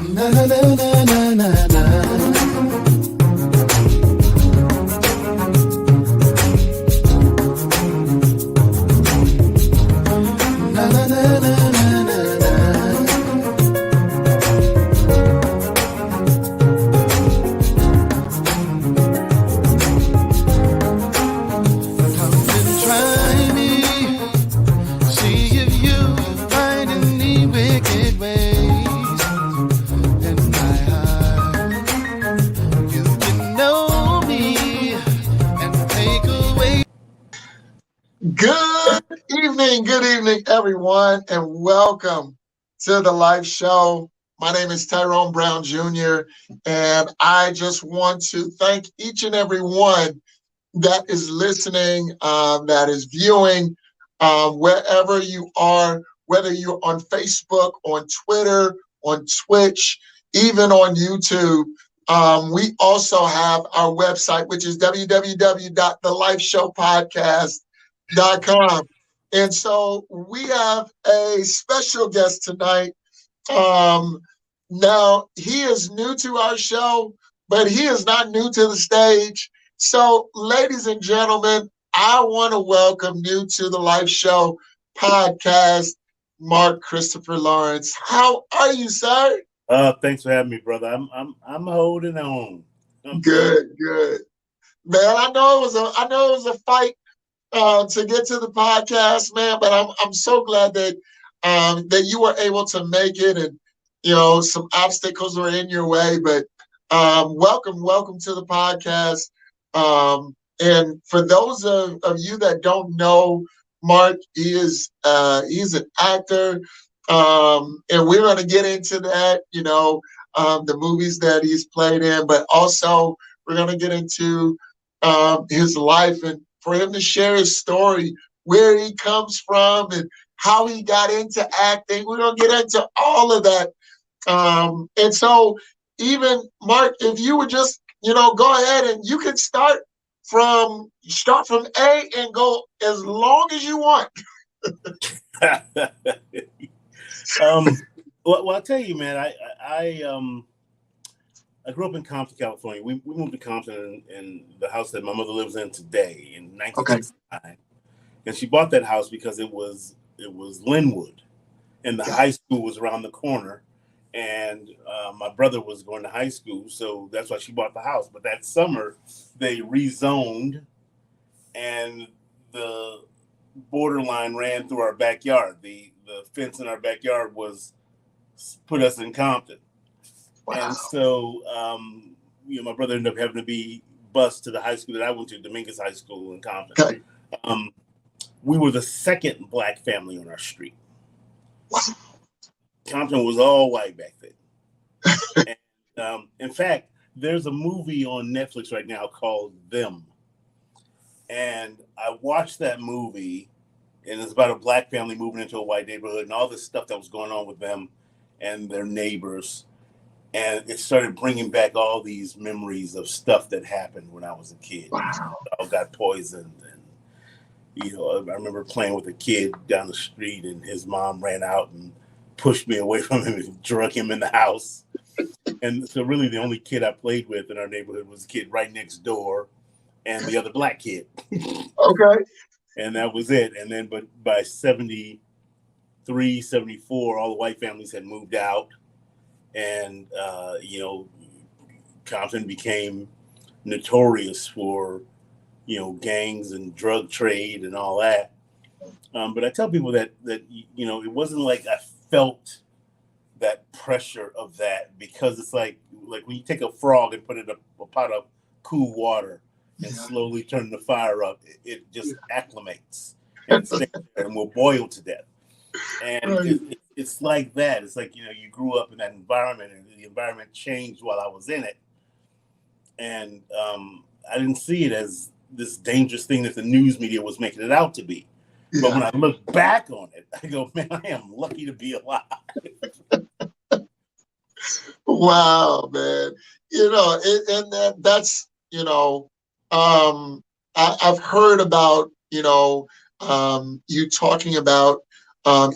Na na na na na na na. Na na na na na na na. Come and try me, see if you find any wicked ways in my heart. You can know me and take away. Good evening, everyone, and welcome to the live show. My name is Tyrone Brown Jr., and I just want to thank each and every one that is listening, that is viewing, wherever you are, whether you're on Facebook, on Twitter, on Twitch, even on YouTube. We also have our website, which is www.thelifeshowpodcast.com. And so we have a special guest tonight. Um, Now, he is new to our show, but he is not new to the stage. So, ladies and gentlemen, I want to welcome new to the Life Show podcast, Mark Christopher Lawrence. How are you, sir? Thanks for having me, brother. I'm holding on. Good. Man, I know it was a fight to get to the podcast, man, but I'm so glad that that you were able to make it, and some obstacles were in your way, but welcome to the podcast. And for those of you that don't know Mark, he's an actor, and we're going to get into that, the movies that he's played in, but also we're going to get into his life, and for him to share his story, where he comes from and how he got into acting. We're going to get into all of that. And so, even Mark, if you would just, go ahead and you can start from A and go as long as you want. Well, I'll tell you, man. I grew up in Compton, California. We moved to Compton in the house that my mother lives in today in 1969, okay. And she bought that house because it was Linwood, and the high school was around the corner. And my brother was going to high school, so that's why she bought the house. But that summer, they rezoned, and the borderline ran through our backyard. The fence in our backyard put us in Compton. Wow. And so, my brother ended up having to be bused to the high school that I went to, Dominguez High School in Compton. Okay. We were the second Black family on our street. Wow. Compton was all white back then. And, in fact, there's a movie on Netflix right now called Them. And I watched that movie, and it's about a Black family moving into a white neighborhood and all this stuff that was going on with them and their neighbors. And it started bringing back all these memories of stuff that happened when I was a kid. Wow. I got poisoned. And, I remember playing with a kid down the street, and his mom ran out and pushed me away from him and drug him in the house. And so really the only kid I played with in our neighborhood was a kid right next door and the other Black kid. Okay. And that was it. And then, but by 73, 74, all the white families had moved out. And, Compton became notorious for, gangs and drug trade and all that. But I tell people that it wasn't like I felt that pressure of that, because it's like when you take a frog and put it in a pot of cool water and slowly turn the fire up, it just acclimates and stays there and will boil to death. And it's like that. It's like, you grew up in that environment, and the environment changed while I was in it. And I didn't see it as this dangerous thing that the news media was making it out to be. Yeah. But when I look back on it, I go, man, I am lucky to be alive. Wow, man. That's, I've heard about, you talking about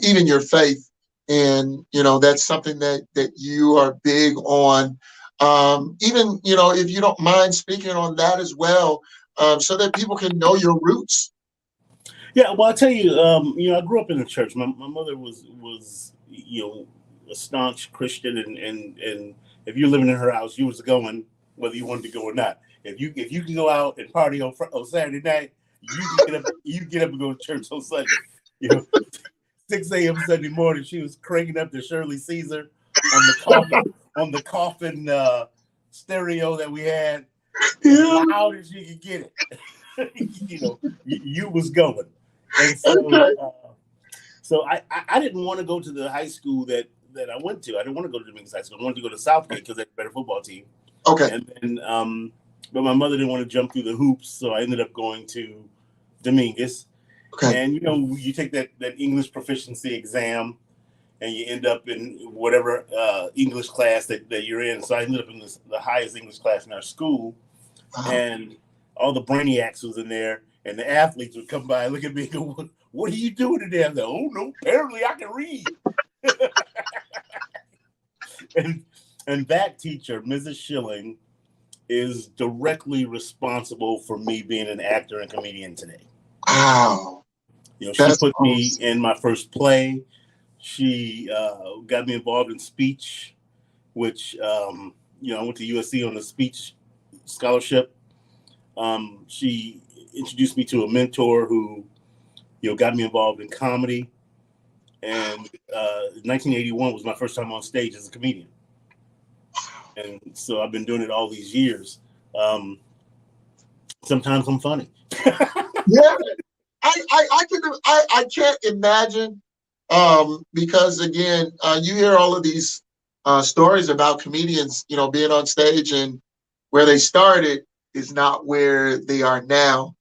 even your faith And, that's something that you are big on. Even, if you don't mind speaking on that as well, so that people can know your roots. Yeah, well, I'll tell you, I grew up in the church. My mother was a staunch Christian, and if you're living in her house, you was going whether you wanted to go or not. If you can go out and party on Saturday night, you get up and go to church on Sunday. 6 a.m. Sunday morning, she was cranking up the Shirley Caesar on the coffin stereo that we had, as loud as you could get it. You was going. And so I didn't want to go to the high school that I went to. I didn't want to go to Dominguez High School. I wanted to go to Southgate because they had a better football team. Okay. And then, but my mother didn't want to jump through the hoops, so I ended up going to Dominguez. Okay. And you take that English proficiency exam, and you end up in whatever English class that you're in. So I ended up in the highest English class in our school, and all the brainiacs was in there. And the athletes would come by and look at me and go, "What are you doing today?" I'm like, "Oh no, apparently I can read." and that teacher, Mrs. Schilling, is directly responsible for me being an actor and comedian today. Wow. She put me in my first play. She got me involved in speech, which I went to USC on a speech scholarship. She introduced me to a mentor who, got me involved in comedy. And 1981 was my first time on stage as a comedian. And so I've been doing it all these years. Sometimes I'm funny. Yeah, I can't imagine, because again, you hear all of these stories about comedians, being on stage, and where they started is not where they are now.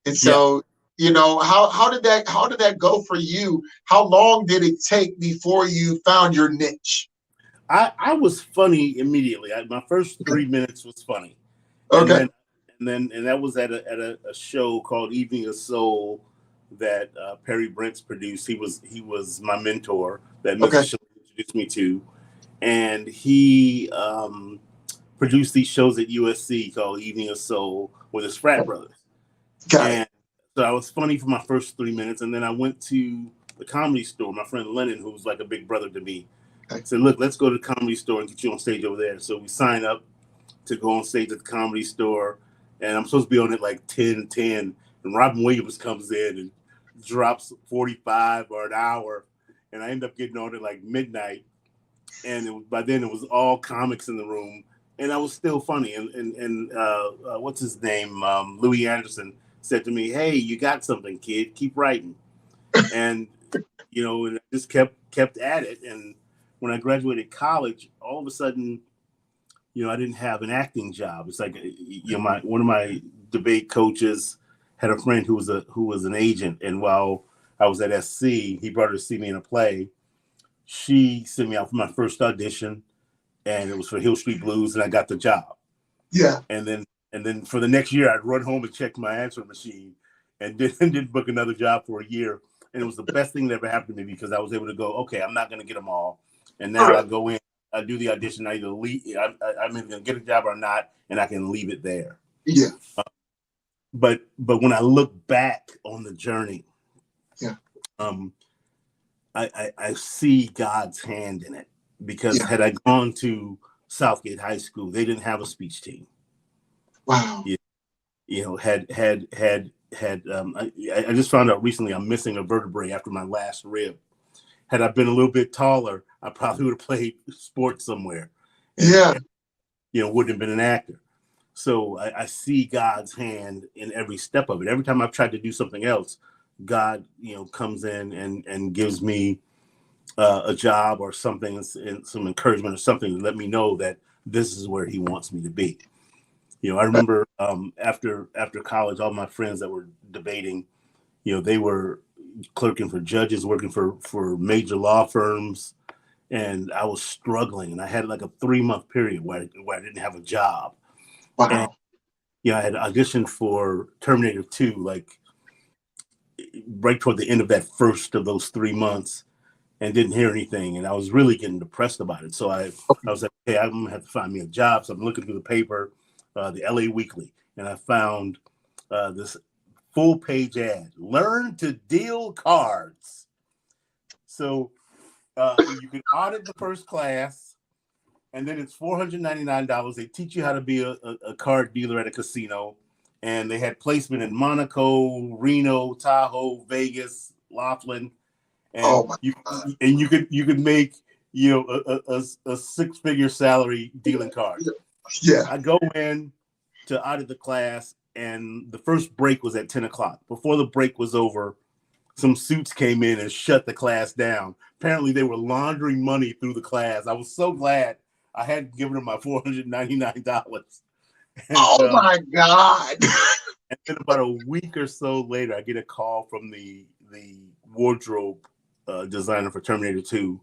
And so, how did that go for you? How long did it take before you found your niche? I was funny immediately. My first 3 minutes was funny. Okay. And that was at a show called Evening of Soul that Perry Brents produced. He was my mentor that Mr. Schilling introduced me to, and he produced these shows at USC called Evening of Soul with his frat brothers. And so I was funny for my first 3 minutes, and then I went to the Comedy Store. My friend Lennon, who was like a big brother to me, said, "Look, let's go to the Comedy Store and get you on stage over there." So we sign up to go on stage at the Comedy Store, and I'm supposed to be on it like 10:10, and Robin Williams comes in and drops 45 or an hour, and I end up getting on it like midnight. And by then it was all comics in the room, and I was still funny. And what's his name? Louis Anderson said to me, "Hey, you got something, kid. Keep writing." And and I just kept at it. And when I graduated college, all of a sudden, I didn't have an acting job. It's like one of my debate coaches had a friend who was an agent, and while I was at SC, he brought her to see me in a play. She sent me out for my first audition, and it was for Hill Street Blues, and I got the job. Yeah. And then for the next year, I'd run home and check my answering machine, and didn't book another job for a year. And it was the best thing that ever happened to me, because I was able to go, okay, I'm not going to get them all, and now I go in, I do the audition, I either leave, I'm either going to get a job or not, and I can leave it there. Yeah. But when I look back on the journey, I see God's hand in it, because had I gone to Southgate High School, they didn't have a speech team. Wow. I just found out recently I'm missing a vertebrae after my last rib. Had I been a little bit taller, I probably would have played sports somewhere. And, wouldn't have been an actor. So I see God's hand in every step of it. Every time I've tried to do something else, God, comes in and gives me a job or something, and some encouragement or something to let me know that this is where He wants me to be. I remember after college, all my friends that were debating, they were clerking for judges, working for major law firms, and I was struggling. And I had like a 3-month period where I didn't have a job. Wow. And, I had auditioned for Terminator 2, like right toward the end of that first of those 3 months. and didn't hear anything. And I was really getting depressed about it. So I was like, hey, I'm going to have to find me a job. So I'm looking through the paper, the LA Weekly, and I found this full page ad, learn to deal cards. So you can audit the first class, and then it's $499. They teach you how to be a card dealer at a casino. And they had placement in Monaco, Reno, Tahoe, Vegas, Laughlin. And you could make a six-figure salary dealing cards. Yeah. I go in to audit the class, and the first break was at 10 o'clock. Before the break was over, some suits came in and shut the class down. Apparently, they were laundering money through the class. I was so glad I hadn't given them my $499. And, my God. And then about a week or so later, I get a call from the wardrobe designer for Terminator 2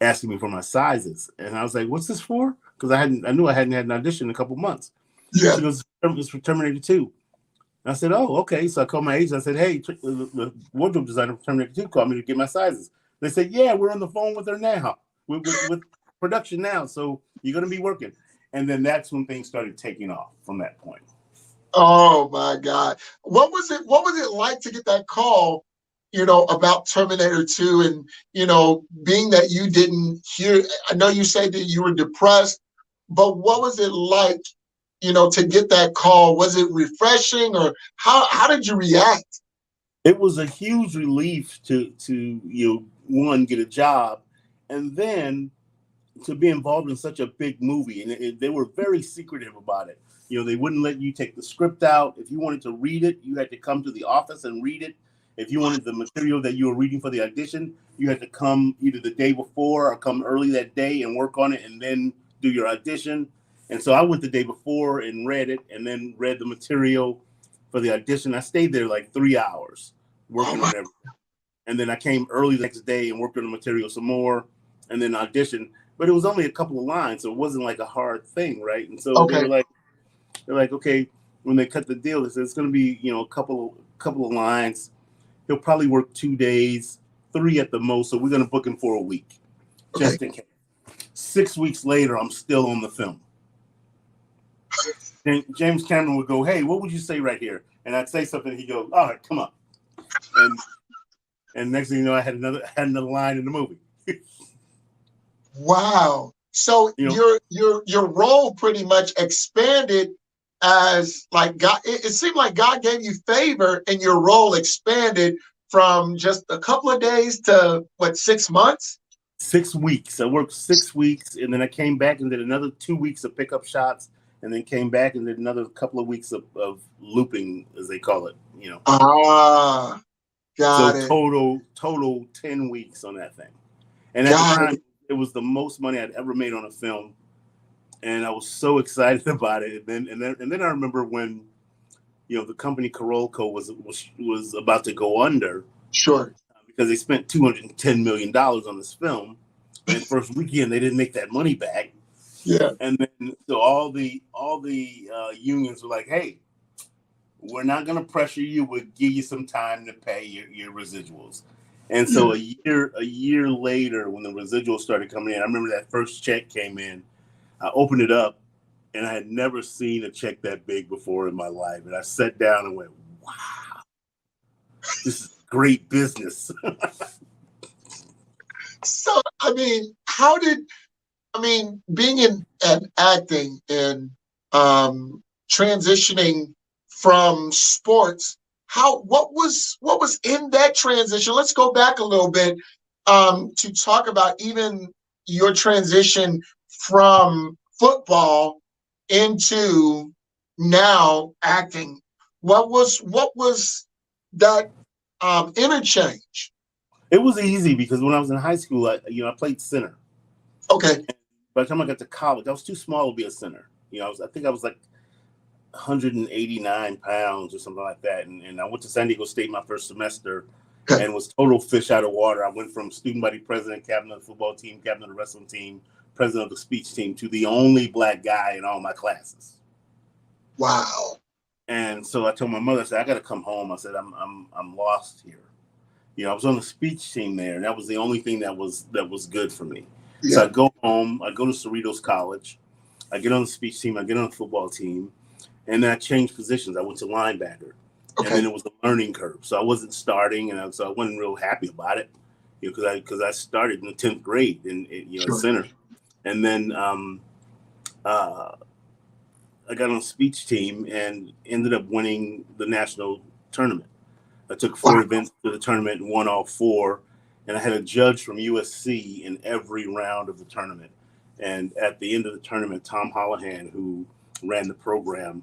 asking me for my sizes. And I was like, what's this for? Because I knew I hadn't had an audition in a couple months. Yeah. She goes, it's for Terminator 2. And I said, oh, okay. So I called my agent. I said, hey, the wardrobe designer for Terminator 2 called me to get my sizes. They said, yeah, we're on the phone with her now, with production now. So you're going to be working. And then that's when things started taking off from that point. Oh my God. What was it like to get that call, about Terminator 2 and, being that you didn't hear, I know you said that you were depressed, but what was it like, to get that call? Was it refreshing, or how did you react? It was a huge relief to one, get a job, and then to be involved in such a big movie. And they were very secretive about it. They wouldn't let you take the script out. If you wanted to read it, you had to come to the office and read it. If you wanted the material that you were reading for the audition, you had to come either the day before or come early that day and work on it and then do your audition. And so I went the day before and read it, and then read the material for the audition. I stayed there like 3 hours working on everything. And then I came early the next day and worked on the material some more, and then auditioned. But it was only a couple of lines, so it wasn't like a hard thing, right? And so they're like, okay, when they cut the deal, they said it's going to be, a couple of lines. He'll probably work 2 days, 3 at the most. So we're going to book him for a week, just in case. 6 weeks later, I'm still on the film. And James Cameron would go, hey, what would you say right here? And I'd say something. He'd go, all right, come on. And next thing you know, I had another line in the movie. Wow. So your role pretty much expanded as like God. It seemed like God gave you favor, and your role expanded from just a couple of days to 6 months? 6 weeks. I worked 6 weeks, and then I came back and did another 2 weeks of pickup shots, and then came back and did another couple of weeks of looping, as they call it. Got it. Total 10 weeks on that thing. And at the time, it was the most money I'd ever made on a film, and I was so excited about it. And then I remember when, the company Carolco was about to go under. Sure. Because they spent $210 million on this film, and first weekend they didn't make that money back. Yeah. And then so all the unions were like, hey, we're not going to pressure you. We'll give you some time to pay your residuals. And so a year later, when the residuals started coming in, I remember that first check came in. I opened it up, and I had never seen a check that big before in my life. And I sat down and went, wow, this is great business. So, being in acting and transitioning from sports, what was in that transition? Let's go back a little bit to talk about even your transition from football into now acting. What was that interchange? It was easy because when I was in high school, I played center. Okay. And by the time I got to college, I was too small to be a center. I think I was like 189 pounds or something like that. And I went to San Diego State my first semester and was total fish out of water. I went from student body president, captain of the football team, captain of the wrestling team, president of the speech team, to the only black guy in all my classes. Wow. And so I told my mother, I said, I got to come home. I said, I'm lost here. I was on the speech team there, and that was the only thing that was good for me. Yeah. So I go home, I go to Cerritos College, I get on the speech team, I get on the football team, and then I changed positions. I went to linebacker, and then it was a learning curve. So I wasn't starting, and so I wasn't real happy about it, because I started in the 10th grade in center, and then I got on the speech team and ended up winning the national tournament. I took 4 events to the tournament and won all 4. And I had a judge from USC in every round of the tournament. And at the end of the tournament, Tom Holohan, who ran the program,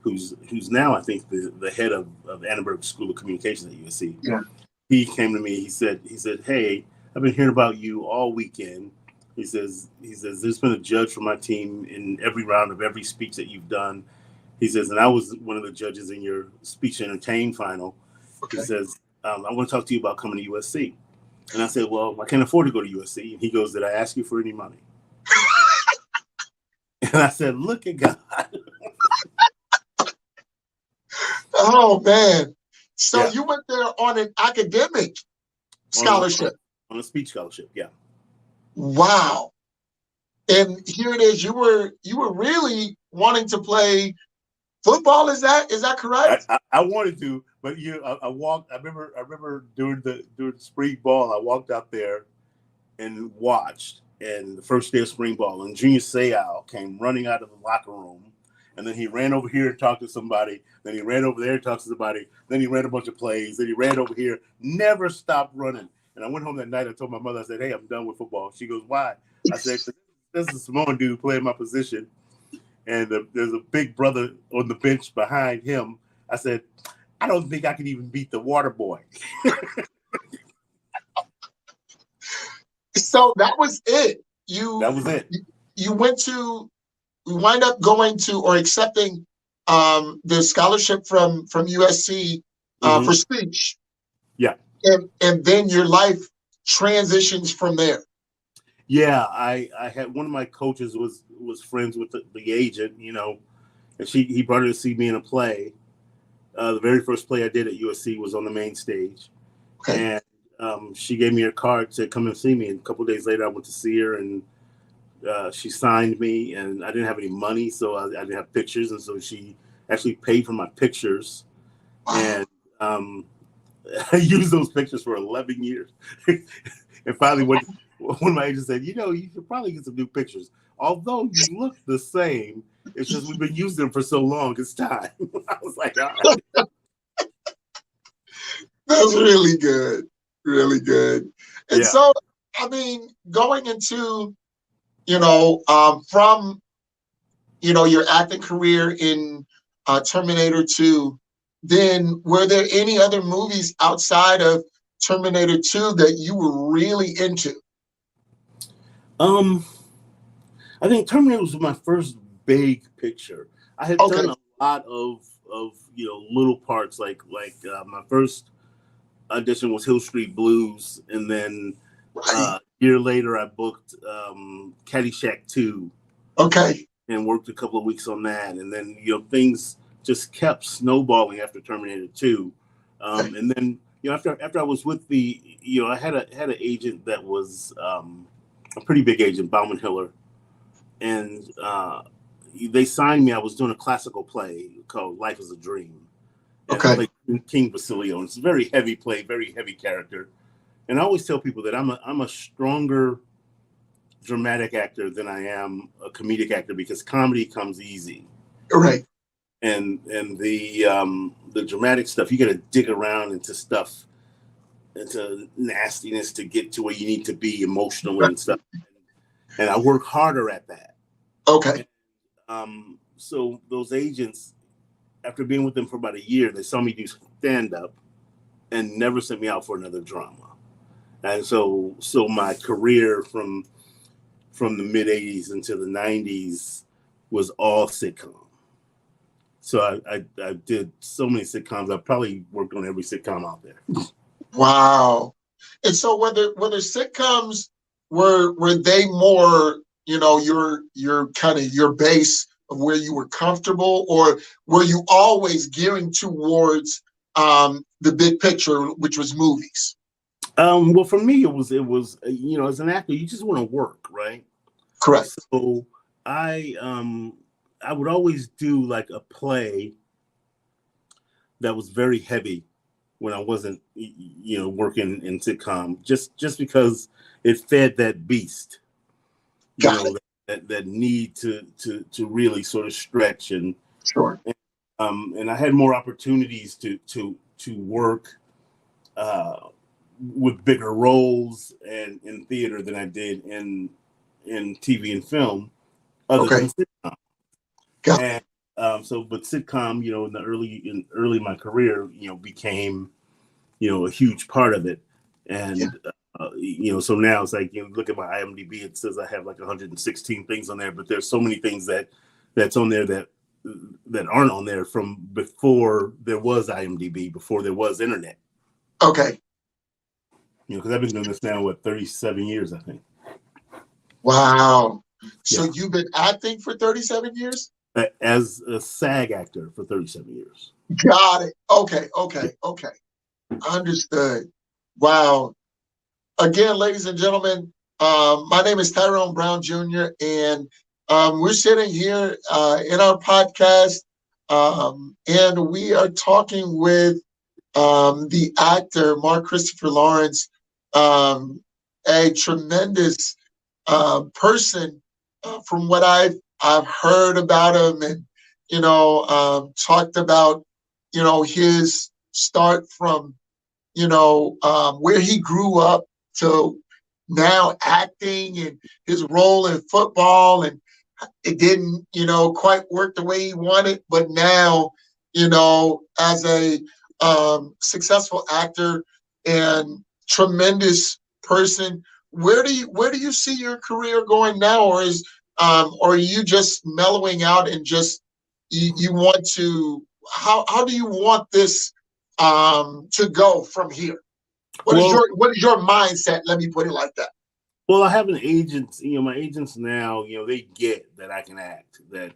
who's now, I think, the head of Annenberg School of Communications at USC. Yeah. He came to me. He said, "Hey, I've been hearing about you all weekend." He says, "There's been a judge for my team in every round of every speech that you've done." He says, "And I was one of the judges in your speech entertain final." Okay. He says, "I want to talk to you about coming to USC." And I said, "Well, I can't afford to go to USC." And he goes, "Did I ask you for any money?" And I said, "Look at God." Oh, man. So you went there on an academic scholarship. On a speech scholarship, yeah. Wow. And here it is. You were really wanting to play football. Is that correct? I wanted to, but I walked. I remember during the spring ball, I walked out there and watched. And the first day of spring ball, and Junior Seau came running out of the locker room, and then he ran over here and talked to somebody. Then he ran over there and talked to somebody. Then he ran a bunch of plays. Then he ran over here. Never stopped running. And I went home that night. I told my mother, I said, "Hey, I'm done with football." She goes, "Why?" I said, "This is a Samoan dude playing my position, and there's a big brother on the bench behind him." I said, "I don't think I can even beat the water boy." So that was it. That was it. You wind up going to or accepting the scholarship from USC for speech. Yeah. And then your life transitions from there. Yeah, I had one of my coaches was friends with the agent, and he brought her to see me in a play. The very first play I did at USC was on the main stage. Okay. And she gave me her card, said, "Come and see me." And a couple of days later, I went to see her, and she signed me. And I didn't have any money, so I didn't have pictures, and so she actually paid for my pictures. Wow. And I used those pictures for 11 years. And finally, one of my agents said, "You should probably get some new pictures. Although you look the same, it's just we've been using them for so long, it's time." I was like, "All right." That's really good. Really good. And so, I mean, going into, from, your acting career in Terminator 2, then were there any other movies outside of Terminator 2 that you were really into? I think Terminator was my first big picture. I had done a lot of little parts, like my first audition was Hill Street Blues, and then a year later I booked Caddyshack 2. Okay. And worked a couple of weeks on that, and then things just kept snowballing after Terminator 2, and then after I was with I had an agent that was a pretty big agent, Bauman Hiller, and they signed me. I was doing a classical play called Life is a Dream. And I played King Basilio, and it's a very heavy play, very heavy character. And I always tell people that I'm a stronger dramatic actor than I am a comedic actor, because comedy comes easy. Right. And the dramatic stuff, you got to dig around into stuff, into nastiness to get to where you need to be emotionally and stuff. And I work harder at that. Okay. And, so those agents, after being with them for about a year, they saw me do stand-up and never sent me out for another drama. And so my career from the mid 80s into the 90s was all sitcom. So I did so many sitcoms. I probably worked on every sitcom out there. Wow. And so whether sitcoms were they more, your kind of your base of where you were comfortable, or were you always gearing towards the big picture, which was movies? Well, for me, it was as an actor, you just want to work, right? Correct. So I would always do like a play that was very heavy when I wasn't working in sitcom, just because it fed that beast, Got it. that need to really sort of stretch Sure. and I had more opportunities to work with bigger roles and in theater than I did in TV and film, other Okay. than sitcom. Got it. And but sitcom, in the early my career, became a huge part of it, and so now it's like, look at my IMDb, it says I have like 116 things on there, but there's so many things that's on there that aren't on there from before there was IMDb, before there was internet. Okay. Because I've been doing this now, 37 years, I think. Wow. So Yeah. you've been acting for 37 years? As a SAG actor for 37 years. Got it. Okay. Understood. Wow. Again, ladies and gentlemen, my name is Tyrone Brown Jr., and we're sitting here in our podcast, and we are talking with the actor, Mark Christopher Lawrence, a tremendous person from what I've heard about him, and talked about his start from where he grew up to now acting, and his role in football, and it didn't quite work the way he wanted, but now as a successful actor and tremendous person, where do you see your career going now, or are you just mellowing out and just you want to, how do you want this to go from here? What is your mindset? Let me put it like that. Well, I have an agent. My agents now, they get that I can act. That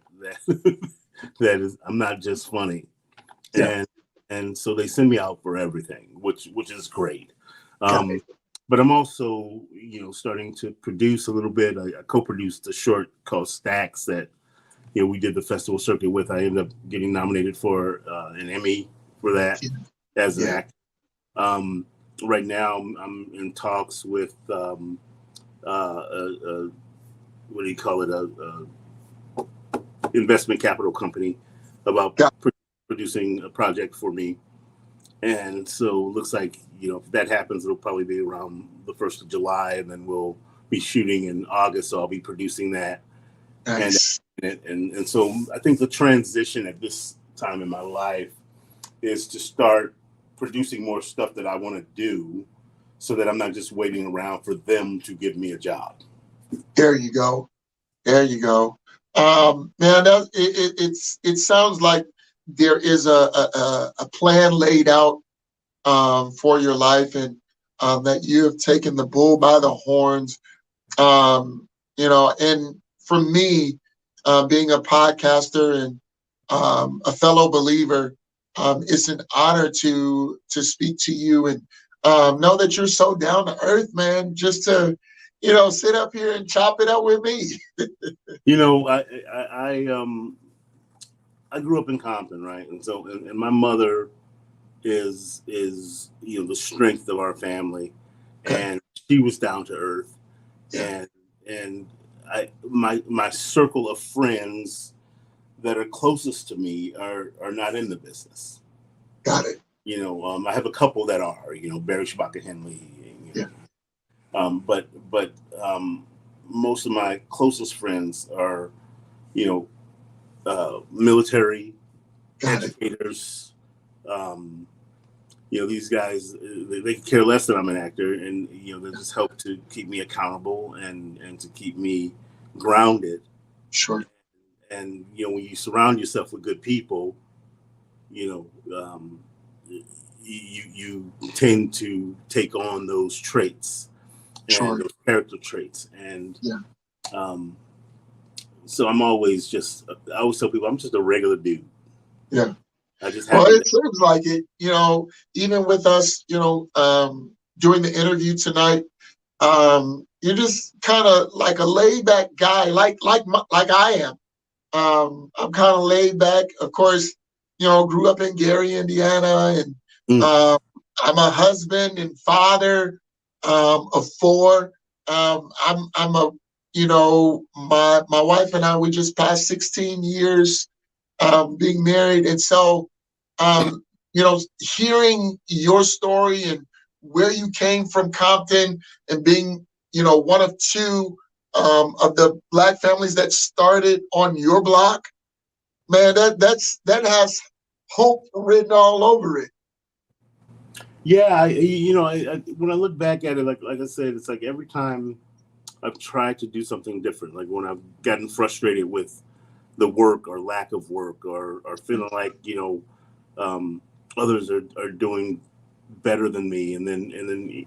that is, I'm not just funny, and so they send me out for everything, which is great. But I'm also, starting to produce a little bit. I co-produced a short called Stacks that we did the festival circuit with. I ended up getting nominated for an Emmy for that as an actor. Right now, I'm in talks with what do you call it? A investment capital company about producing a project for me. And so it looks like, if that happens, it'll probably be around the 1st of July, and then we'll be shooting in August. So I'll be producing that. Nice. And so I think the transition at this time in my life is to start producing more stuff that I want to do, so that I'm not just waiting around for them to give me a job. There you go. Man, it sounds like there is a plan laid out for your life, and that you have taken the bull by the horns. And for me, being a podcaster and a fellow believer, it's an honor to speak to you, and know that you're so down to earth, man, just to sit up here and chop it up with me. I grew up in Compton, right? And so, and my mother is the strength of our family, and she was down to earth, and my circle of friends that are closest to me are not in the business. Got it. I have a couple that are, Barry Shabaka Henley. But most of my closest friends are, military, educators. These guys, they care less that I'm an actor, and they just help to keep me accountable and to keep me grounded. Sure. And when you surround yourself with good people, you tend to take on those traits, and those character traits, and so I'm always I always tell people I'm just a regular dude. Yeah. I just it seems like it. Even with us, during the interview tonight. You're just kind of like a laid back guy, like I am. I'm kind of laid back. Of course, grew up in Gary, Indiana, and I'm a husband and father of four. I'm a my wife and I, we just passed 16 years being married, and so hearing your story and where you came from, Compton, and being one of two of the Black families that started on your block, man, that has hope written all over it. Yeah, when I look back at it, like I said, it's like every time I've tried to do something different, like when I've gotten frustrated with the work or lack of work, or feeling like others are doing better than me, and then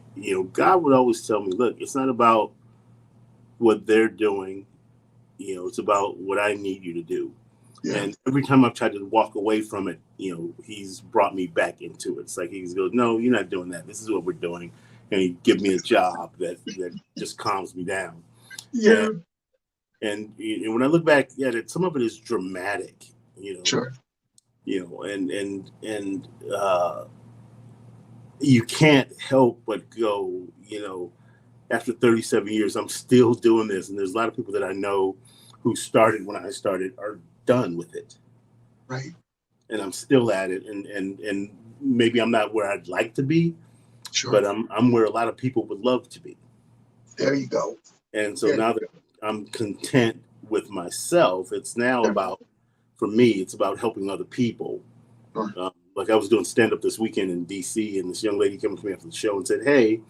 God would always tell me, look, it's not about what they're doing, it's about what I need you to do. Yeah. And every time I've tried to walk away from it, he's brought me back into it. It's like he goes, no, you're not doing that. This is what we're doing. And he give me a job that just calms me down. Yeah. And when I look back at it, some of it is dramatic, Sure. And you can't help but go, after 37 years, I'm still doing this. And there's a lot of people that I know who started when I started are done with it. Right. And I'm still at it. And maybe I'm not where I'd like to be, sure, but I'm where a lot of people would love to be. There you go. And so now that I'm content with myself, it's now about, for me, it's about helping other people. Sure. Like I was doing stand-up this weekend in DC, and this young lady came to me after the show and said, hey,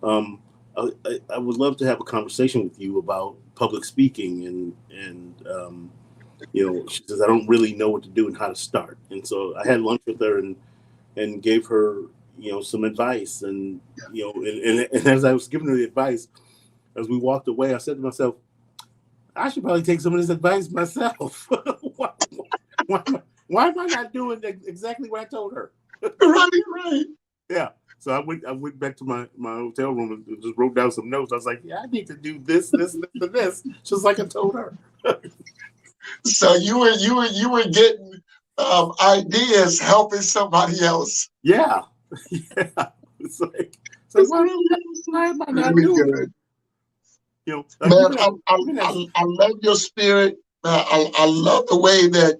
I would love to have a conversation with you about public speaking, and she says, I don't really know what to do and how to start. And so I had lunch with her and gave her, some advice. And, and as I was giving her the advice, as we walked away, I said to myself, I should probably take some of this advice myself. Why am I not doing exactly what I told her? Right. Yeah. So I went back to my hotel room and just wrote down some notes. I was like, yeah, I need to do this, and this, just like I told her. So you were getting ideas helping somebody else. Yeah. It's like why am I not doing it? Man, I love your spirit. I love the way that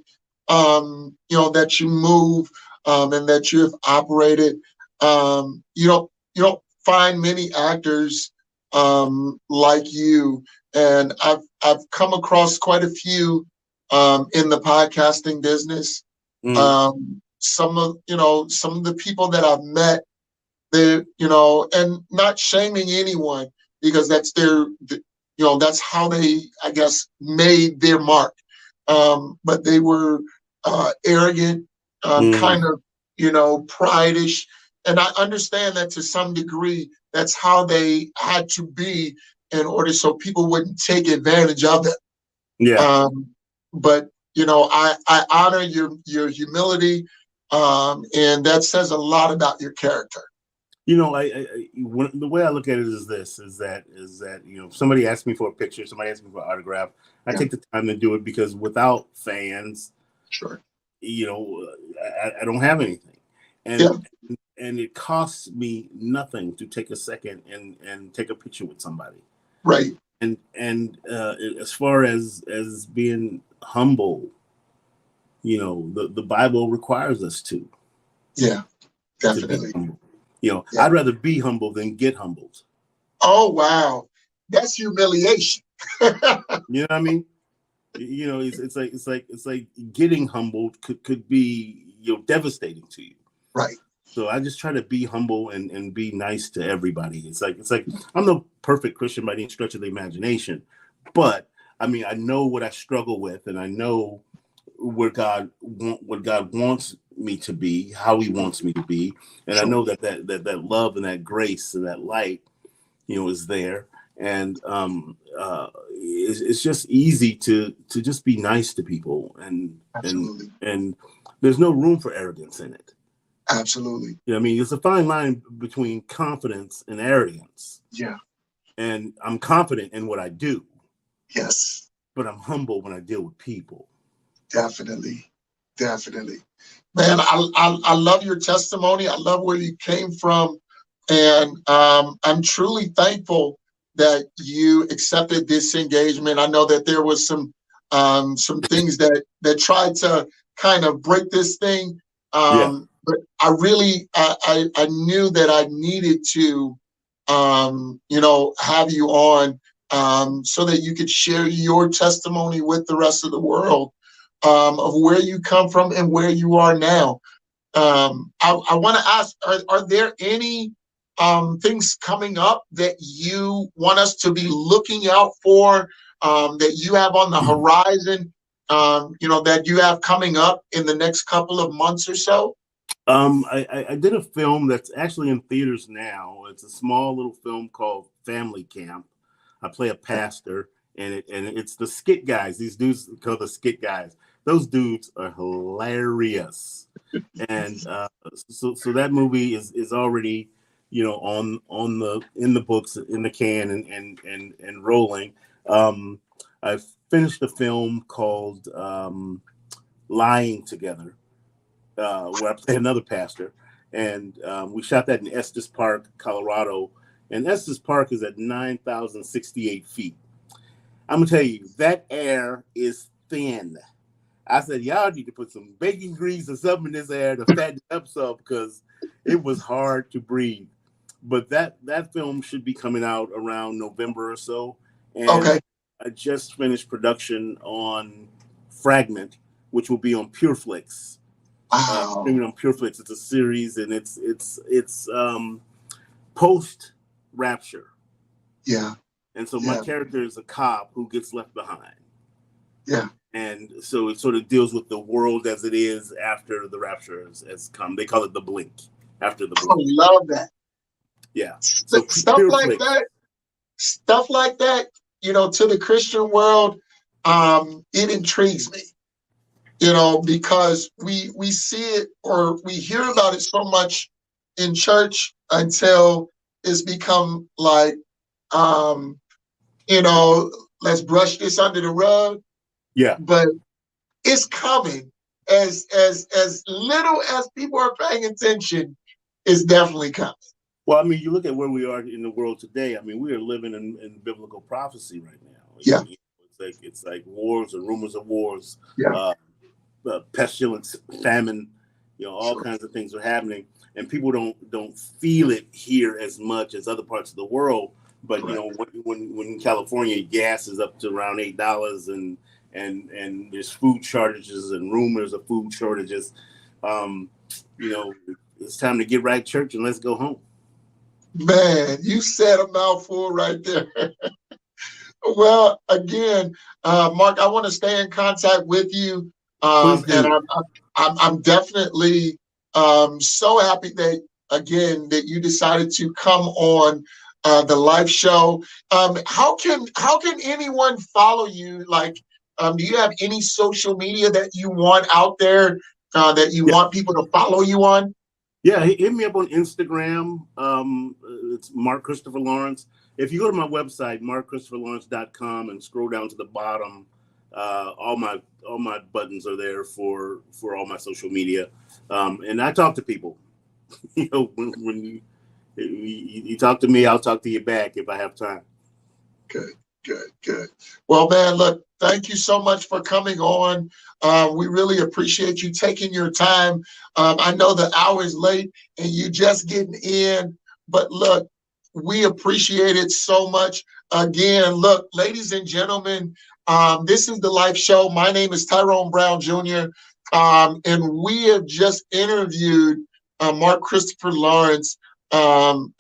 that you move and that you've operated. You don't find many actors like you, and I've come across quite a few in the podcasting business. Some of the people that I've met, they and not shaming anyone, because that's their that's how they, I guess, made their mark. But they were arrogant, kind of prideish. And I understand that to some degree, that's how they had to be in order so people wouldn't take advantage of them. Yeah. But I honor your humility, and that says a lot about your character. The way I look at it is that if somebody asks me for a picture, somebody asks me for an autograph, I take the time to do it, because without fans, sure, I don't have anything. And it costs me nothing to take a second and take a picture with somebody. Right. And as far as being humble, the Bible requires us to. Yeah, definitely. I'd rather be humble than get humbled. Oh, wow. That's humiliation. You know what I mean? It's like getting humbled could be devastating to you. Right. So I just try to be humble and be nice to everybody. It's like I'm no perfect Christian by any stretch of the imagination, but I mean, I know what I struggle with, and I know what God wants me to be, how He wants me to be, and I know that love and that grace and that light, is there, and it's just easy to just be nice to people, and there's no room for arrogance in it. Absolutely. I mean, it's a fine line between confidence and arrogance. Yeah. And I'm confident in what I do. Yes. But I'm humble when I deal with people. Definitely. Definitely. Man, I love your testimony. I love where you came from. And I'm truly thankful that you accepted this engagement. I know that there was some things that tried to kind of break this thing. But I really I knew that I needed to have you on so that you could share your testimony with the rest of the world of where you come from and where you are now. I want to ask, are there any things coming up that you want us to be looking out for, that you have on the horizon, that you have coming up in the next couple of months or so? I did a film that's actually in theaters now. It's a small little film called Family Camp. I play a pastor, and it's the skit guys. These dudes called the skit guys. Those dudes are hilarious. And so that movie is already, in the books, in the can, and rolling. I finished a film called Lying Together, where I play another pastor, and we shot that in Estes Park, Colorado. And Estes Park is at 9,068 feet. I'm gonna tell you, that air is thin. I said, y'all need to put some baking grease or something in this air to fatten it up some, because it was hard to breathe. But that film should be coming out around November or so. And okay. I just finished production on Fragment, which will be on PureFlix. Wow. On PureFlix, it's a series, and it's post Rapture. Yeah. And so my character is a cop who gets left behind. Yeah. And so it sort of deals with the world as it is after the Rapture has come. They call it the blink, after the blink. I love that. Yeah. So stuff like that, to the Christian world, it intrigues me, because we see it or we hear about it so much in church until it's become like, let's brush this under the rug. Yeah. But it's coming. As little as people are paying attention, it's definitely coming. Well, I mean, you look at where we are in the world today. I mean, we are living in biblical prophecy right now. Yeah. It's like wars and rumors of wars. Yeah. Pestilence, famine, all kinds of things are happening, and people don't feel it here as much as other parts of the world. But when in California gas is up to around $8, and there's food shortages and rumors of food shortages, it's time to get right, church, and let's go home. Man, you said a mouthful right there. Well, again, Mark, I want to stay in contact with you, and I'm definitely so happy that you decided to come on the live show. How can anyone follow you? Like, do you have any social media that you want out there that you want people to follow you on? Yeah, hit me up on Instagram. It's Mark Christopher Lawrence. If you go to my website, markchristopherlawrence.com, and scroll down to the bottom, all my buttons are there for all my social media. And I talk to people. When you talk to me, I'll talk to you back if I have time. Good. Well, man, look, thank you so much for coming on. We really appreciate you taking your time. I know the hour is late and you just getting in, but look, we appreciate it so much. Again, look, ladies and gentlemen, this is the Life Show. My name is Tyrone Brown Jr., and we have just interviewed Mark Christopher Lawrence, from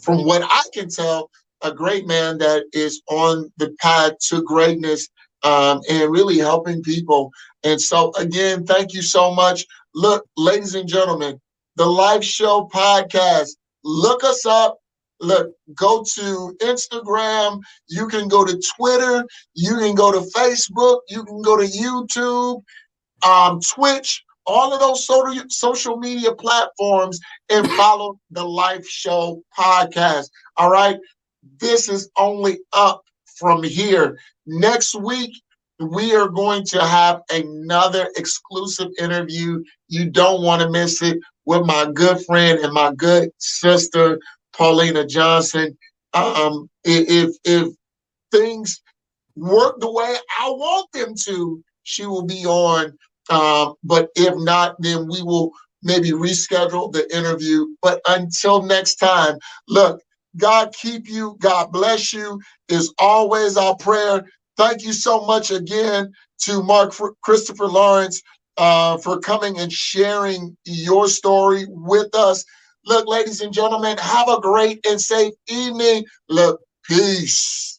what I can tell, a great man that is on the path to greatness, and really helping people. And so, again, thank you so much. Look, ladies and gentlemen, the Life Show podcast, look us up. Look, go to Instagram. You can go to Twitter. You can go to Facebook. You can go to YouTube, Twitch. all of those social media platforms and follow the Life Show podcast. All right. This is only up from here. Next week, we are going to have another exclusive interview. You don't want to miss it, with my good friend and my good sister, Paulina Johnson. If things work the way I want them to, she will be on. But if not, then we will maybe reschedule the interview. But until next time, look, God keep you. God bless you is always our prayer. Thank you so much again to Mark Christopher Lawrence for coming and sharing your story with us. Look, ladies and gentlemen, have a great and safe evening. Look, peace.